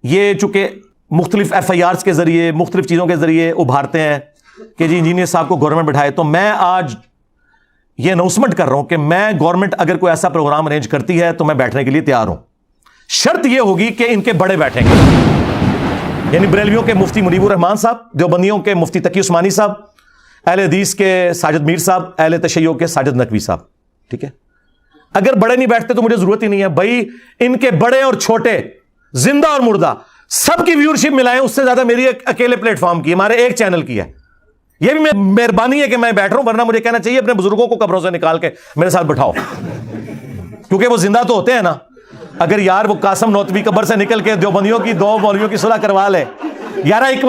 یہ چونکہ مختلف FIRs کے ذریعے مختلف چیزوں کے ذریعے ابھارتے ہیں کہ جی انجینئر صاحب کو گورنمنٹ بٹھائے، تو میں آج یہ اناؤنسمنٹ کر رہا ہوں کہ میں گورنمنٹ اگر کوئی ایسا پروگرام ارینج کرتی ہے تو میں بیٹھنے کے لیے تیار ہوں. شرط یہ ہوگی کہ ان کے بڑے بیٹھیں گے، یعنی بریلویوں کے مفتی منیب الرحمان صاحب، دیوبندیوں کے مفتی تقی عثمانی صاحب، اہل حدیث کے ساجد میر صاحب، اہل تشیع کے ساجد نقوی صاحب. ٹھیک ہے، اگر بڑے نہیں بیٹھتے تو مجھے ضرورت ہی نہیں ہے بھائی. ان کے بڑے اور چھوٹے، زندہ اور مردہ، سب کی ویورشپ ملائیں، اس سے زیادہ میری اکیلے پلیٹ فارم کی، ہمارے ایک چینل کی ہے. یہ بھی مہربانی ہے کہ میں بیٹھ رہا ہوں، ورنہ مجھے کہنا چاہیے اپنے بزرگوں کو قبروں سے نکال کے میرے ساتھ بٹھاؤ، کیونکہ وہ زندہ تو ہوتے ہیں نا. اگر یار وہ قاسم نوتوی قبر سے نکل کے دیوبندیوں کی 2 مولویوں کی صلح کروا لے، یار ایک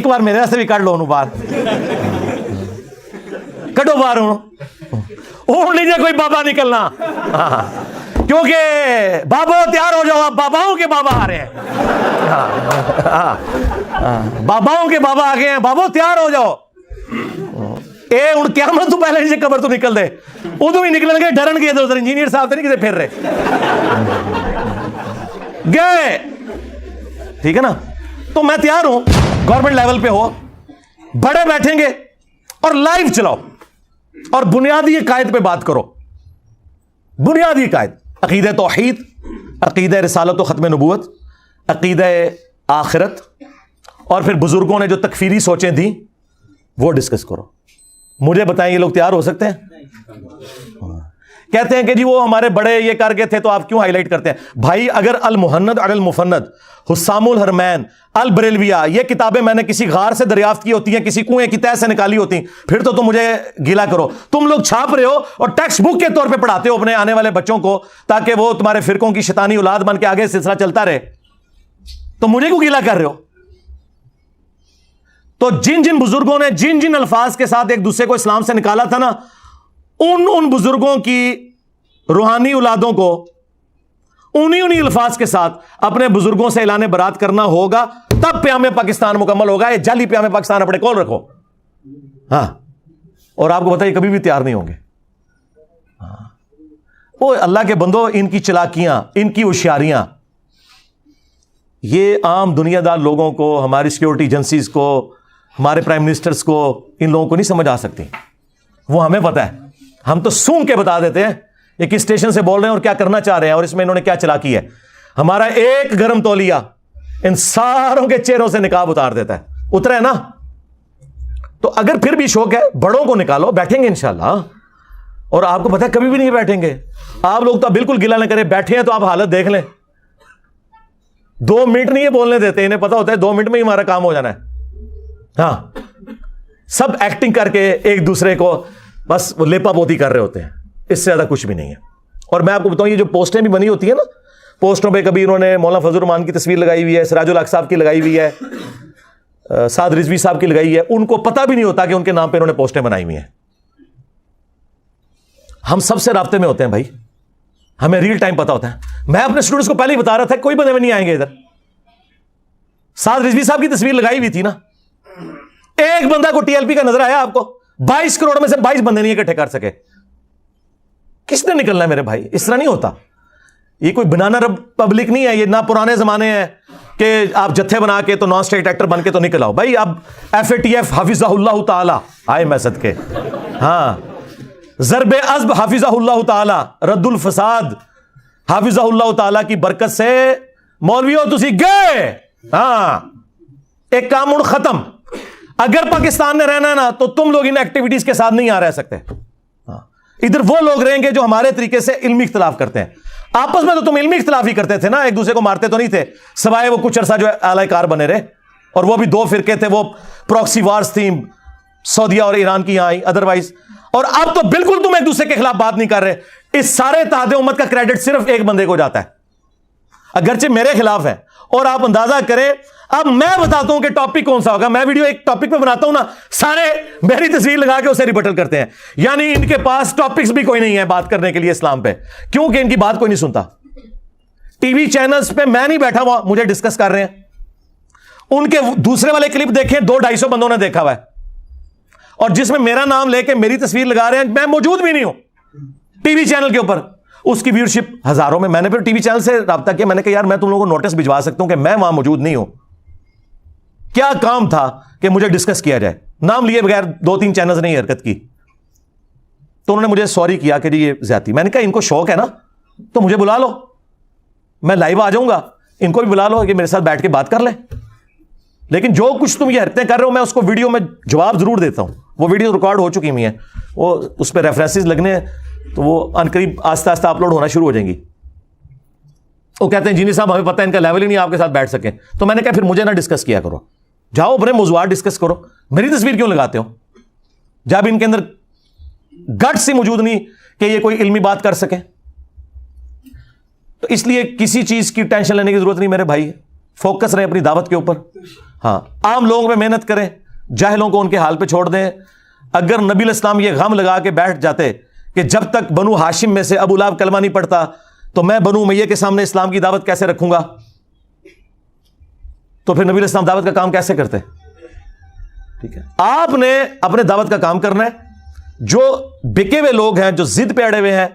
بار میرے واسطے بھی کر لو باہر، کڈو باہر ہوں لیجیے کوئی بابا نکلنا، کیونکہ بابا تیار ہو جاؤ، آپ باباؤں کے بابا آ رہے ہیں، باباؤں کے بابا آ گئے ہیں، بابا تیار ہو جاؤ. اے ہوں قیامت تو پہلے جی قبر تو نکل دے، ادو بھی نکلن گے ڈرن گے ادھر ادھر، انجینئر صاحب تو نہیں کسی پھر رہے گئے. ٹھیک ہے نا، تو میں تیار ہوں گورنمنٹ لیول پہ ہو، بڑے بیٹھیں گے اور لائیو چلاؤ اور بنیادی قائد پہ بات کرو. بنیادی قائد، عقیدہ توحید، عقیدہ رسالت و ختم نبوت، عقیدہ آخرت، اور پھر بزرگوں نے جو تکفیری سوچیں دیں وہ ڈسکس کرو. مجھے بتائیں یہ لوگ تیار ہو سکتے ہیں؟ کہتے ہیں کہ جی وہ ہمارے بڑے یہ کر گئے تھے تو آپ کیوں ہائی لائٹ کرتے ہیں؟ بھائی اگر المحند علی المفند، حسام الحرمین، البریلویہ، یہ کتابیں میں نے کسی غار سے دریافت کی ہوتی ہیں، کسی کنویں کی تہ سے نکالی ہوتی ہیں، پھر تو تم مجھے گیلا کرو. تم لوگ چھاپ رہے ہو اور ٹیکسٹ بک کے طور پہ پڑھاتے ہو اپنے آنے والے بچوں کو، تاکہ وہ تمہارے فرقوں کی شیطانی اولاد بن کے آگے سلسلہ چلتا رہے. تو مجھے کیوں گیلا کر رہے ہو؟ تو جن جن بزرگوں نے جن جن الفاظ کے ساتھ ایک دوسرے کو اسلام سے نکالا تھا نا، ان بزرگوں کی روحانی اولادوں کو انہی الفاظ کے ساتھ اپنے بزرگوں سے اعلان برات کرنا ہوگا، تب پیام پاکستان مکمل ہوگا. یہ جعلی پیام پاکستان اپنے کول رکھو. ہاں، اور آپ کو بتائیے کبھی بھی تیار نہیں ہوں گے. وہ اللہ کے بندو، ان کی چلاکیاں، ان کی ہوشیاریاں، یہ عام دنیا دار لوگوں کو، ہماری سیکورٹی ایجنسیز کو، ہمارے پرائم منسٹرز کو، ان لوگوں کو نہیں سمجھ آ سکتی. وہ ہمیں پتہ ہے، ہم تو سونگ کے بتا دیتے ہیں یہ کس اسٹیشن سے بول رہے ہیں اور کیا کرنا چاہ رہے ہیں اور اس میں انہوں نے کیا چلاکی ہے. ہمارا ایک گرم تولیہ ان ساروں کے چہروں سے نقاب اتار دیتا ہے. اترا ہے نا؟ تو اگر پھر بھی شوق ہے، بڑوں کو نکالو، بیٹھیں گے انشاءاللہ. اور آپ کو پتہ ہے کبھی بھی نہیں بیٹھیں گے. آپ لوگ تو بالکل گلا نہ کریں، بیٹھے ہیں تو آپ حالت دیکھ لیں. 2 منٹ نہیں یہ بولنے دیتے، انہیں پتا ہوتا ہے 2 منٹ میں ہی ہمارا کام ہو جانا ہے. ہاں، سب ایکٹنگ کر کے ایک دوسرے کو بس وہ لیپا پوتی کر رہے ہوتے ہیں، اس سے زیادہ کچھ بھی نہیں ہے. اور میں آپ کو بتاؤں، یہ جو پوسٹیں بھی بنی ہوتی ہیں نا، پوسٹوں پہ کبھی انہوں نے مولانا فضل الرحمان کی تصویر لگائی ہوئی ہے، سراج الحق صاحب کی لگائی ہوئی ہے، سعد رضوی صاحب کی لگائی ہے. ان کو پتہ بھی نہیں ہوتا کہ ان کے نام پہ انہوں نے پوسٹیں بنائی ہوئی ہیں. ہم سب سے رابطے میں ہوتے ہیں بھائی، ہمیں ریل ٹائم پتہ ہوتا ہے. میں اپنے اسٹوڈنٹس کو پہلے ہی بتا رہا تھا کوئی بندے میں نہیں آئیں گے ادھر. سعد رضوی صاحب کی تصویر لگائی ہوئی تھی نا، ایک بندہ کو TLP کا نظر آیا آپ کو؟ 22 کروڑ میں سے 22 بندے نہیں اکٹھے کر سکے. کس نے نکلنا ہے میرے بھائی؟ اس طرح نہیں ہوتا. یہ کوئی بنانا پبلک نہیں ہے، یہ نہ پرانے زمانے ہیں کہ آپ جتھے بنا کے تو نان اسٹیٹ ایکٹر بن کے تو نکل آؤ. بھائی اب FATF حافظہ اللہ تعالی آئے میں صدقے، ہاں، ضرب عزب حافظہ اللہ تعالی، رد الفساد حافظہ اللہ تعالی کی برکت سے مولویوں تسی گئے. ہاں، ایک کام ان ختم. اگر پاکستان نے رہنا ہے نا تو تم لوگ ان ایکٹیویٹیز کے ساتھ نہیں رہ سکتے. ادھر وہ لوگ رہیں گے جو ہمارے طریقے سے علمی اختلاف کرتے ہیں. آپس میں تو تم علمی اختلاف ہی کرتے تھے نا، ایک دوسرے کو مارتے تو نہیں تھے، سوائے وہ کچھ عرصہ جو اعلی کار بنے رہے. اور وہ بھی 2 فرقے تھے، وہ پروکسی وارز تھیں، سعودیہ اور ایران کی یہاں آئی، ادروائز. اور اب تو بالکل تم ایک دوسرے کے خلاف بات نہیں کر رہے. اس سارے اتحاد امت کا کریڈٹ صرف ایک بندے کو جاتا ہے، اگرچہ میرے خلاف ہے. اور آپ اندازہ کریں، اب میں بتاتا ہوں کہ ٹاپک کون سا ہوگا. میں ویڈیو ایک ٹاپک پہ بناتا ہوں نا، سارے میری تصویر لگا کے اسے ریبٹل کرتے ہیں. یعنی ان کے پاس ٹاپکس بھی کوئی نہیں ہے بات کرنے کے لیے اسلام پہ، کیونکہ ان کی بات کوئی نہیں سنتا. ٹی وی چینلز پہ میں نہیں بیٹھا ہوا، مجھے ڈسکس کر رہے ہیں. ان کے دوسرے والے کلپ دیکھیں، 200-250 بندوں نے دیکھا ہوا ہے، اور جس میں میرا نام لے کے میری تصویر لگا رہے ہیں، میں موجود بھی نہیں ہوں ٹی وی چینل کے اوپر. اس کی ویورشپ ہزاروں میں. میں نے پھر ٹی وی چینل سے رابطہ کیا, میں نے کہا یار میں تم لوگوں کو نوٹس بھجوا سکتا ہوں کہ میں وہاں موجود نہیں ہوں, کیا کام تھا کہ مجھے ڈسکس کیا جائے. نام لیے بغیر 2-3 چینلز نے یہ حرکت کی, تو انہوں نے مجھے سوری کیا کہ جی یہ زیادتی. میں نے کہا ان کو شوق ہے نا تو مجھے بلا لو, میں لائیو آ جاؤں گا, ان کو بھی بلا لو کہ میرے ساتھ بیٹھ کے بات کر لیں. لیکن جو کچھ تم یہ حرکتیں کر رہے ہو میں اس کو ویڈیو میں جواب ضرور دیتا ہوں. وہ ویڈیو ریکارڈ ہو چکی ہوئی ہیں, وہ اس پہ ریفرنسز لگنے ہیں, تو وہ عنقریب آہستہ آہستہ اپلوڈ ہونا شروع ہو جائیں گی. وہ کہتے ہیں انجینئر صاحب ہمیں پتہ ہے ان کا لیول ہی نہیں آپ کے ساتھ بیٹھ سکیں. تو میں نے کہا پھر مجھے نہ ڈسکس کیا کرو, جاؤ اپنے موضوعات ڈسکس کرو, میری تصویر کیوں لگاتے ہو جب ان کے اندر گٹ سے موجود نہیں کہ یہ کوئی علمی بات کر سکے. تو اس لیے کسی چیز کی ٹینشن لینے کی ضرورت نہیں میرے بھائی, فوکس رہیں اپنی دعوت کے اوپر. ہاں عام لوگوں پہ محنت کریں, جاہلوں کو ان کے حال پہ چھوڑ دیں. اگر نبی علیہ السلام یہ غم لگا کے بیٹھ جاتے کہ جب تک بنو ہاشم میں سے ابو لہب کلمہ نہیں پڑھتا تو میں بنو امیہ کے سامنے اسلام کی دعوت کیسے رکھوں گا, تو پھر نبی علیہ السلام دعوت کا کام کیسے کرتے. ٹھیک ہے, آپ نے اپنے دعوت کا کام کرنا ہے. جو بکے ہوئے لوگ ہیں, جو ضد پہ اڑے ہوئے ہیں,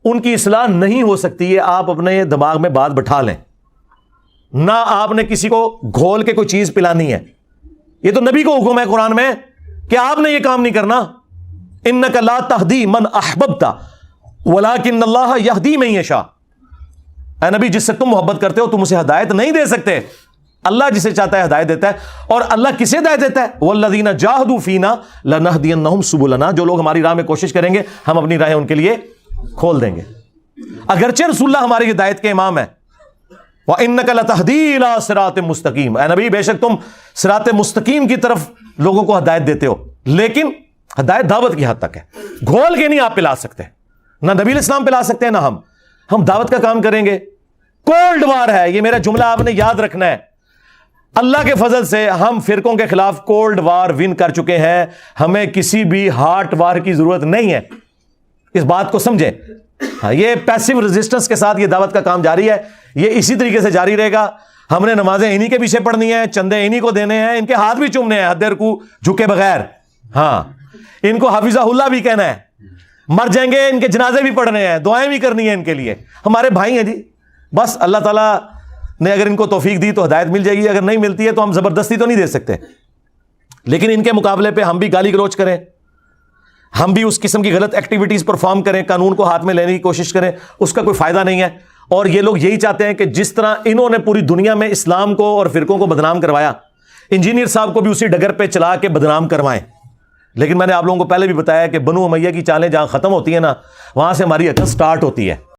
ان کی اصلاح نہیں ہو سکتی. یہ آپ اپنے دماغ میں بات بٹھا لیں, نہ آپ نے کسی کو گھول کے کوئی چیز پلانی ہے. یہ تو نبی کو حکم ہے قرآن میں کہ آپ نے یہ کام نہیں کرنا. انک لا تہدی من احببت ولکن اللہ یہدی من یشاء. اے نبی جس سے تم محبت کرتے ہو تم اسے ہدایت نہیں دے سکتے, اللہ جسے چاہتا ہے ہدایت دیتا ہے. اور اللہ کسے ہدایت دیتا ہے, والذین جاہدوا فینا لنہدینہم سبلنا. جو لوگ ہماری راہ میں کوشش کریں گے ہم اپنی راہیں ان کے لیے کھول دیں گے. اگرچہ رسول اللہ ہماری ہدایت کے امام ہے. وَإِنَّكَ لَتَهْدِي إِلَىٰ صِرَاطٍ مُسْتَقِيمٍ. اے نبی بے شک تم صراط مستقیم کی طرف لوگوں کو ہدایت دیتے ہو, لیکن ہدایت دعوت کی حد تک ہے, گھول کے نہیں آپ پلا سکتے. نہ نبی علیہ السلام پلا سکتے ہیں نہ ہم دعوت کا کام کریں گے. کولڈ وار ہے, یہ میرا جملہ آپ نے یاد رکھنا ہے. اللہ کے فضل سے ہم فرقوں کے خلاف کولڈ وار ون کر چکے ہیں, ہمیں کسی بھی ہارٹ وار کی ضرورت نہیں ہے. اس بات کو سمجھیں. ہاں, یہ پیسو ریزسٹنس کے ساتھ یہ دعوت کا کام جاری ہے, یہ اسی طریقے سے جاری رہے گا. ہم نے نمازیں انہی کے پیچھے پڑھنی ہیں, چندے انہی کو دینے ہیں, ان کے ہاتھ بھی چومنے ہیں حد رکوع جھکے بغیر. ہاں, ان کو حافظہ اللہ بھی کہنا ہے, مر جائیں گے ان کے جنازے بھی پڑھنے ہیں, دعائیں بھی کرنی ہیں ان کے لیے. ہمارے بھائی ہیں جی, بس اللہ تعالیٰ نے اگر ان کو توفیق دی تو ہدایت مل جائے گی, اگر نہیں ملتی ہے تو ہم زبردستی تو نہیں دے سکتے. لیکن ان کے مقابلے پہ ہم بھی گالی گلوچ کریں, ہم بھی اس قسم کی غلط ایکٹیویٹیز پرفارم کریں, قانون کو ہاتھ میں لینے کی کوشش کریں, اس کا کوئی فائدہ نہیں ہے. اور یہ لوگ یہی چاہتے ہیں کہ جس طرح انہوں نے پوری دنیا میں اسلام کو اور فرقوں کو بدنام کروایا, انجینئر صاحب کو بھی اسی ڈگر پہ چلا کے بدنام کروائیں. لیکن میں نے آپ لوگوں کو پہلے بھی بتایا کہ بنو امیہ کی چالیں جہاں ختم ہوتی ہیں نا, وہاں سے ہماری عقل سٹارٹ ہوتی ہے.